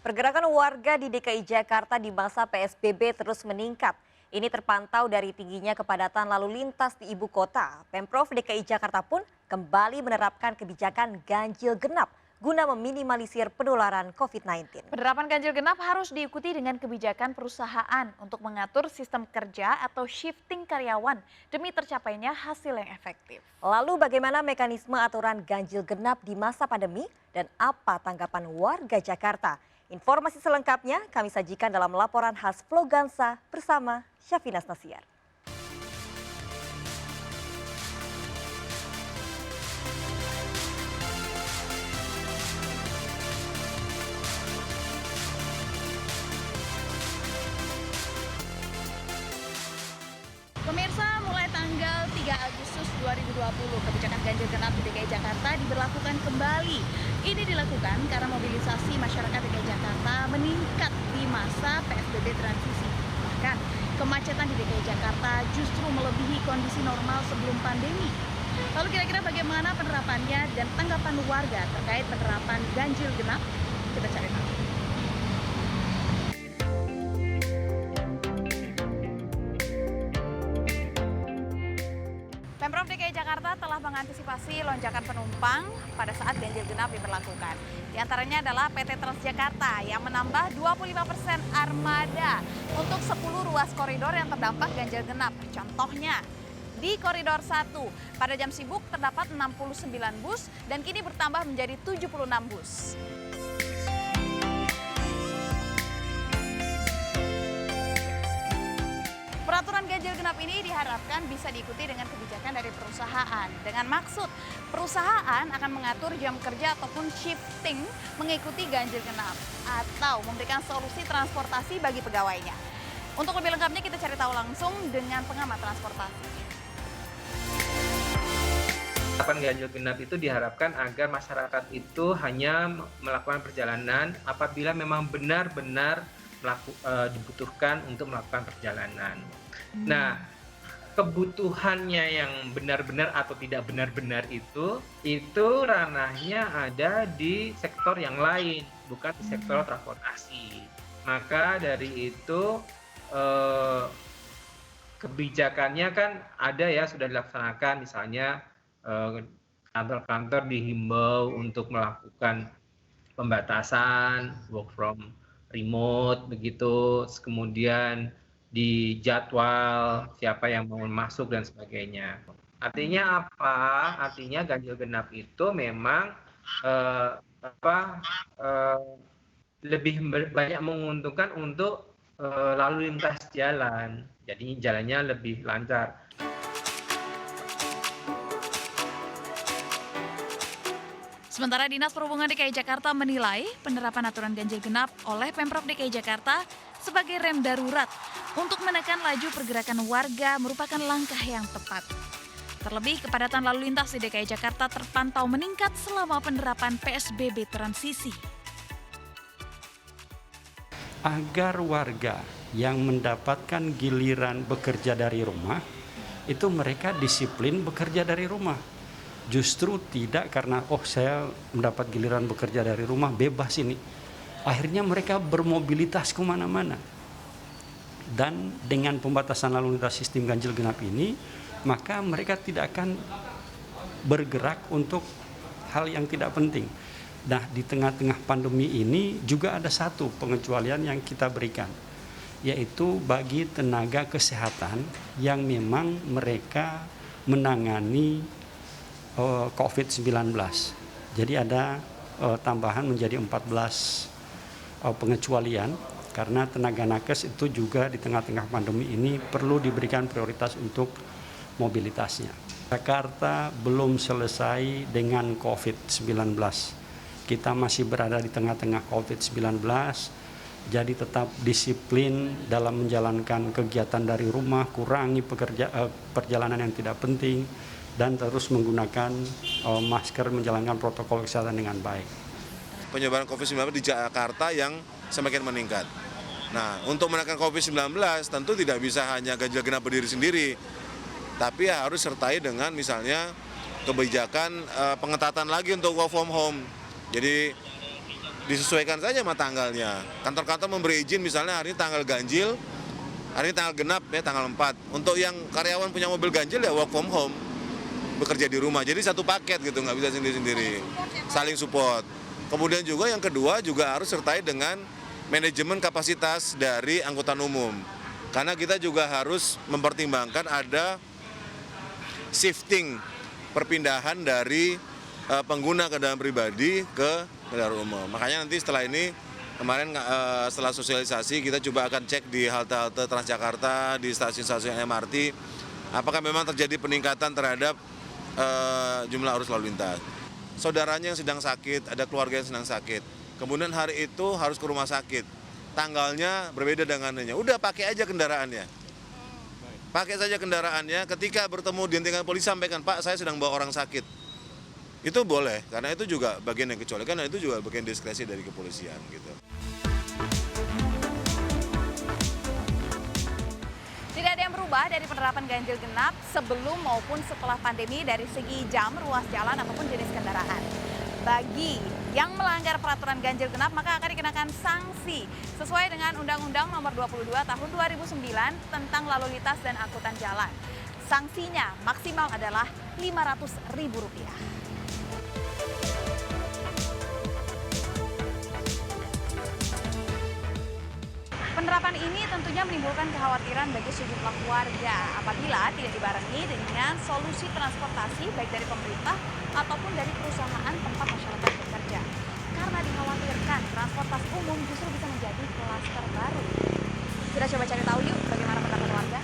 Pergerakan warga di DKI Jakarta di masa PSBB terus meningkat. Ini terpantau dari tingginya kepadatan lalu lintas di ibu kota. Pemprov DKI Jakarta pun kembali menerapkan kebijakan ganjil genap guna meminimalisir penularan COVID-19. Penerapan ganjil genap harus diikuti dengan kebijakan perusahaan untuk mengatur sistem kerja atau shifting karyawan demi tercapainya hasil yang efektif. Lalu bagaimana mekanisme aturan ganjil genap di masa pandemi dan apa tanggapan warga Jakarta? Informasi selengkapnya kami sajikan dalam laporan khas Flogansa bersama Syafinas Nasiar. Pemirsa, mulai tanggal 3 Agustus 2020, kebijakan ganjil genap di DKI Jakarta diberlakukan kembali. Ini dilakukan karena mobilisasi masyarakat DKI Jakarta meningkat di masa PSBB transisi. Bahkan, kemacetan di DKI Jakarta justru melebihi kondisi normal sebelum pandemi. Lalu kira-kira bagaimana penerapannya dan tanggapan warga terkait penerapan ganjil genap? Kita cari tahu. Pemprov DKI Jakarta telah mengantisipasi lonjakan penumpang pada saat ganjil genap diberlakukan. Di antaranya adalah PT Transjakarta yang menambah 25% armada untuk 10 ruas koridor yang terdampak ganjil genap. Contohnya, di koridor 1 pada jam sibuk terdapat 69 bus dan kini bertambah menjadi 76 bus. Peraturan ganjil genap ini diharapkan bisa diikuti dengan kebijakan dari perusahaan. Dengan maksud, perusahaan akan mengatur jam kerja ataupun shifting mengikuti ganjil genap atau memberikan solusi transportasi bagi pegawainya. Untuk lebih lengkapnya kita cari tahu langsung dengan pengamat transportasi. Penerapan ganjil genap itu diharapkan agar masyarakat itu hanya melakukan perjalanan apabila memang benar-benar dibutuhkan untuk melakukan perjalanan. Nah, kebutuhannya yang benar-benar atau tidak benar-benar itu ranahnya ada di sektor yang lain, bukan di sektor transportasi. Maka dari itu kebijakannya kan ada ya, sudah dilaksanakan, misalnya kantor-kantor dihimbau untuk melakukan pembatasan work from remote begitu, kemudian di jadwal siapa yang mau masuk dan sebagainya. Artinya apa? Artinya ganjil genap itu memang lebih banyak menguntungkan untuk lalu lintas jalan. Jadi jalannya lebih lancar. Sementara Dinas Perhubungan DKI Jakarta menilai penerapan aturan ganjil genap oleh Pemprov DKI Jakarta sebagai rem darurat untuk menekan laju pergerakan warga merupakan langkah yang tepat. Terlebih kepadatan lalu lintas di DKI Jakarta terpantau meningkat selama penerapan PSBB transisi. Agar warga yang mendapatkan giliran bekerja dari rumah, itu mereka disiplin bekerja dari rumah. Justru tidak karena saya mendapat giliran bekerja dari rumah bebas ini. Akhirnya mereka bermobilitas kemana-mana. Dan dengan pembatasan lalu lintas sistem ganjil genap ini, maka mereka tidak akan bergerak untuk hal yang tidak penting. Nah, di tengah-tengah pandemi ini juga ada satu pengecualian yang kita berikan, yaitu bagi tenaga kesehatan yang memang mereka menangani COVID-19. Jadi ada tambahan menjadi 14 pengecualian karena tenaga nakes itu juga di tengah-tengah pandemi ini perlu diberikan prioritas untuk mobilitasnya. Jakarta belum selesai dengan COVID-19. Kita masih berada di tengah-tengah COVID-19, jadi tetap disiplin dalam menjalankan kegiatan dari rumah, kurangi perjalanan yang tidak penting, dan terus menggunakan masker, menjalankan protokol kesehatan dengan baik. Penyebaran COVID-19 di Jakarta yang semakin meningkat. Nah, untuk menekan COVID-19 tentu tidak bisa hanya ganjil genap berdiri sendiri, tapi harus sertai dengan misalnya kebijakan pengetatan lagi untuk work from home. Jadi disesuaikan saja sama tanggalnya. Kantor-kantor memberi izin misalnya hari ini tanggal ganjil, hari ini tanggal genap ya tanggal 4. Untuk yang karyawan punya mobil ganjil ya work from home, bekerja di rumah. Jadi satu paket gitu, nggak bisa sendiri-sendiri. Saling support. Kemudian juga yang kedua juga harus sertai dengan manajemen kapasitas dari angkutan umum. Karena kita juga harus mempertimbangkan ada shifting perpindahan dari pengguna kendaraan pribadi ke kendaraan umum. Makanya nanti setelah ini, kemarin setelah sosialisasi kita coba akan cek di halte-halte Transjakarta, di stasiun-stasiun MRT, apakah memang terjadi peningkatan terhadap jumlah arus lalu lintas. Saudaranya yang sedang sakit, ada keluarga yang sedang sakit, kemudian hari itu harus ke rumah sakit, tanggalnya berbeda dengannya, udah pakai aja kendaraannya. Pakai saja kendaraannya, ketika bertemu di tingkat polisi sampaikan, Pak saya sedang bawa orang sakit. Itu boleh, karena itu juga bagian yang kecualikan dan itu juga bagian diskresi dari kepolisian gitu. Tidak ada yang berubah dari penerapan ganjil genap sebelum maupun setelah pandemi dari segi jam, ruas jalan, ataupun jenis kendaraan. Bagi yang melanggar peraturan ganjil genap maka akan dikenakan sanksi sesuai dengan Undang-Undang Nomor 22 Tahun 2009 tentang lalu lintas dan angkutan jalan. Sanksinya maksimal adalah Rp500.000. Penerapan ini tentunya menimbulkan kekhawatiran bagi sejumlah warga apabila tidak dibarengi dengan solusi transportasi baik dari pemerintah ataupun dari perusahaan tempat masyarakat bekerja. Karena dikhawatirkan transportasi umum justru bisa menjadi klaster baru. Kita coba cari tahu yuk bagaimana pendapat warga.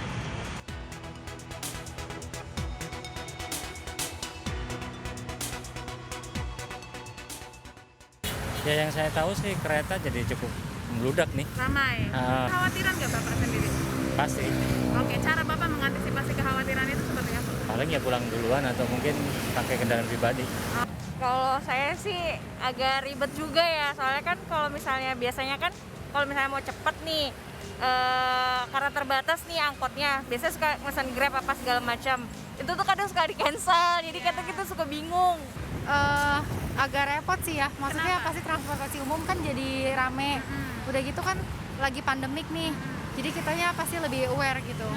Ya yang saya tahu sih kereta jadi cukup meludak nih. Ramai. Kekhawatiran nggak Bapak sendiri? Pasti. Oke, cara Bapak mengantisipasi kekhawatiran itu seperti apa? Paling ya pulang duluan atau mungkin pakai kendaraan pribadi. Kalau saya sih agak ribet juga ya, soalnya kan kalau misalnya biasanya kan kalau misalnya mau cepet nih, karena terbatas nih angkotnya, biasanya suka pesan Grab apa segala macam. Itu tuh kadang suka di cancel, jadi kadang kita suka bingung. Agak repot sih ya, maksudnya pasti transportasi umum kan jadi rame. Udah gitu kan lagi pandemik nih, jadi kitanya pasti lebih aware gitu.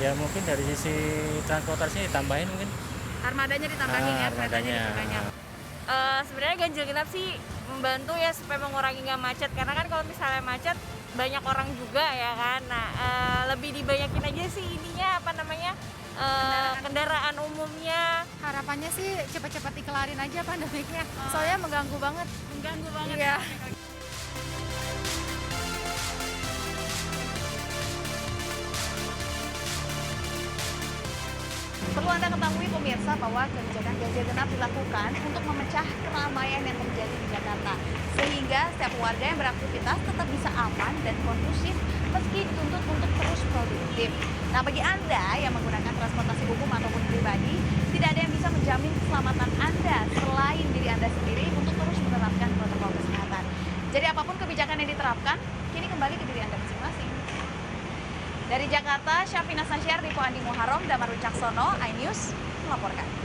Ya mungkin dari sisi transportasinya ditambahin mungkin. Armadanya ditambahin ya, Armadanya. Sebenarnya ganjil genap sih membantu ya supaya mengurangi nggak macet, karena kan kalau misalnya macet banyak orang juga ya kan. Nah, lebih dibanyakin aja sih ininya apa namanya kendaraan umumnya. Harapannya sih cepat-cepat dikelarin aja pandemiknya, soalnya mengganggu banget. Mengganggu banget Iya. ya. Perlu Anda ketahui pemirsa bahwa kebijakan ganjil genap dilakukan untuk memecah keramaian yang terjadi di Jakarta. Sehingga setiap warga yang beraktivitas tetap bisa aman dan kondusif meski dituntut untuk terus produktif. Nah, bagi Anda yang menggunakan transportasi umum ataupun pribadi, tidak ada yang bisa menjamin keselamatan Anda selain diri Anda sendiri untuk terus menerapkan protokol kesehatan. Jadi apapun kebijakan yang diterapkan, kini kembali ke diri Anda masing-masing. Dari Jakarta, Syafina Nasyar, Ripo Andi Muharram, Damar Wicaksono, iNews melaporkan.